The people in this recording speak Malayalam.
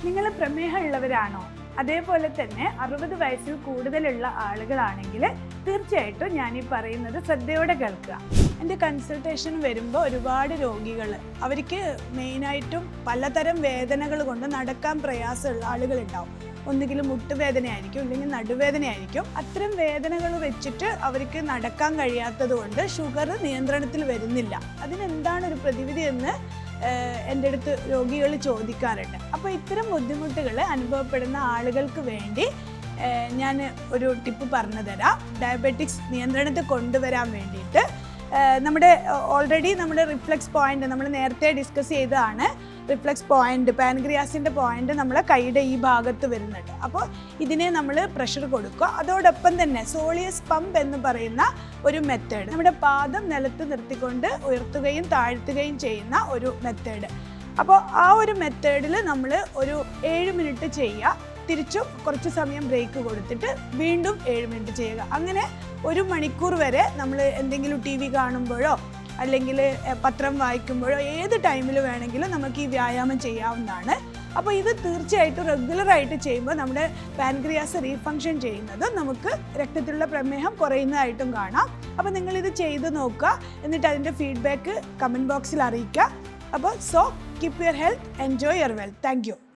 നിങ്ങൾ പ്രമേഹമുള്ളവരാണോ? അതേപോലെ തന്നെ 60 വയസ്സിൽ കൂടുതലുള്ള ആളുകളാണെങ്കിൽ തീർച്ചയായിട്ടും ഞാൻ ഈ പറയുന്നത് ശ്രദ്ധയോടെ കേൾക്കുക. എൻ്റെ കൺസൾട്ടേഷൻ വരുമ്പോൾ ഒരുപാട് രോഗികൾ അവർക്ക് മെയിനായിട്ടും പലതരം വേദനകൾ കൊണ്ട് നടക്കാൻ പ്രയാസമുള്ള ആളുകളുണ്ടാവും. ഒന്നുകിൽ മുട്ടുവേദനയായിരിക്കും, അല്ലെങ്കിൽ നടുവേദനയായിരിക്കും. അത്തരം വേദനകൾ വെച്ചിട്ട് അവർക്ക് നടക്കാൻ കഴിയാത്തത് കൊണ്ട് ഷുഗർ നിയന്ത്രണത്തിൽ വരുന്നില്ല. അതിനെന്താണ് ഒരു പ്രതിവിധി എന്ന് എൻ്റെ അടുത്ത് രോഗികൾ ചോദിക്കാറുണ്ട്. അപ്പോൾ ഇത്തരം ബുദ്ധിമുട്ടുകൾ അനുഭവപ്പെടുന്ന ആളുകൾക്ക് വേണ്ടി ഞാൻ ഒരു ടിപ്പ് പറഞ്ഞു തരാം. ഡയബറ്റിക്സ് നിയന്ത്രണത്തിൽ കൊണ്ടുവരാൻ വേണ്ടിയിട്ട് നമ്മുടെ ഓൾറെഡി നമ്മുടെ റിഫ്ലക്സ് പോയിന്റ് നമ്മൾ നേരത്തെ ഡിസ്കസ് ചെയ്തതാണ്. റിഫ്ലക്സ് പോയിന്റ്, പാൻക്രിയാസിൻ്റെ പോയിന്റ് നമ്മളെ കൈയുടെ ഈ ഭാഗത്ത് വരുന്നുണ്ട്. അപ്പോൾ ഇതിനെ നമ്മൾ പ്രഷർ കൊടുക്കുക. അതോടൊപ്പം തന്നെ സോളിയസ് പമ്പ് എന്ന് പറയുന്ന ഒരു മെത്തേഡ്, നമ്മുടെ പാദം നിലത്ത് നിർത്തിക്കൊണ്ട് ഉയർത്തുകയും താഴ്ത്തുകയും ചെയ്യുന്ന ഒരു മെത്തേഡ്. അപ്പോൾ ആ ഒരു മെത്തേഡിൽ നമ്മൾ ഒരു 7 മിനിറ്റ് ചെയ്യുക. തിരിച്ചും കുറച്ച് സമയം ബ്രേക്ക് കൊടുത്തിട്ട് വീണ്ടും 7 മിനിറ്റ് ചെയ്യുക. അങ്ങനെ 1 മണിക്കൂർ വരെ നമ്മൾ എന്തെങ്കിലും TV കാണുമ്പോഴോ അല്ലെങ്കിൽ പത്രം വായിക്കുമ്പോഴോ ഏത് ടൈമിൽ വേണമെങ്കിലും നമുക്ക് ഈ വ്യായാമം ചെയ്യാവുന്നതാണ്. അപ്പോൾ ഇത് തീർച്ചയായിട്ടും റെഗുലറായിട്ട് ചെയ്യുമ്പോൾ നമ്മുടെ പാൻക്രിയാസ് റീഫങ്ഷൻ ചെയ്യുന്നതും നമുക്ക് രക്തത്തിലുള്ള പ്രമേഹം കുറയുന്നതായിട്ടും കാണാം. അപ്പോൾ നിങ്ങളിത് ചെയ്ത് നോക്കുക. എന്നിട്ട് അതിൻ്റെ ഫീഡ്ബാക്ക് കമൻറ്റ് ബോക്സിൽ അറിയിക്കുക. അപ്പോൾ keep your health, enjoy your wealth. Thank you.